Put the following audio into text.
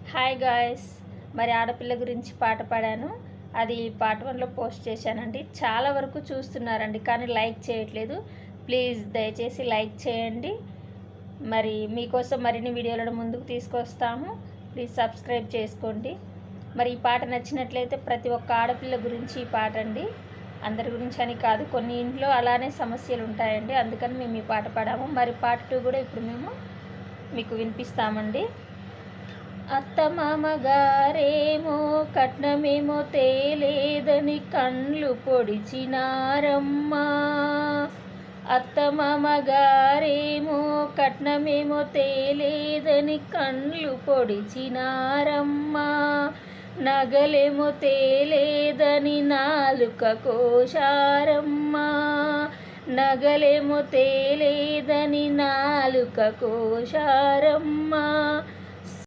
Hi guys. మరి ఆడపిల్ల గురించి పాట పాడాను. అది పార్ట్ 1లో పోస్ట్ చేశానండి. చాలా వరకు చూస్తున్నారండి, కానీ లైక్ చేయట్లేదు. ప్లీజ్ దయచేసి లైక్ చేయండి. మరి మీకోసం మరిన్ని వీడియోలను ముందుకు తీసుకొస్తాము. ప్లీజ్ సబ్స్క్రైబ్ చేసుకోండి. మరి ఈ పాట నచ్చినట్లయితే ప్రతి ఒక్క ఆడపిల్ల గురించి ఈ పాట అండి. అందరి గురించి అని కాదు, కొన్ని ఇంట్లో అలానే సమస్యలు ఉంటాయండి. అందుకని మేము ఈ పాట పాడాము. మరి పార్ట్ 2 కూడా ఇప్పుడు మేము మీకు వినిపిస్తామండి. అత్తమామగారేమో కట్నమేమో తేలేదని కండ్లు పొడిచినారమ్మా. అత్తమామగారేమో కట్నమేమో తేలేదని కండ్లు పొడిచినారమ్మా. నగలేమో తేలేదని నాలుక కోశారమ్మా. నగలేమో తేలేదని నాలుక కోశారమ్మా.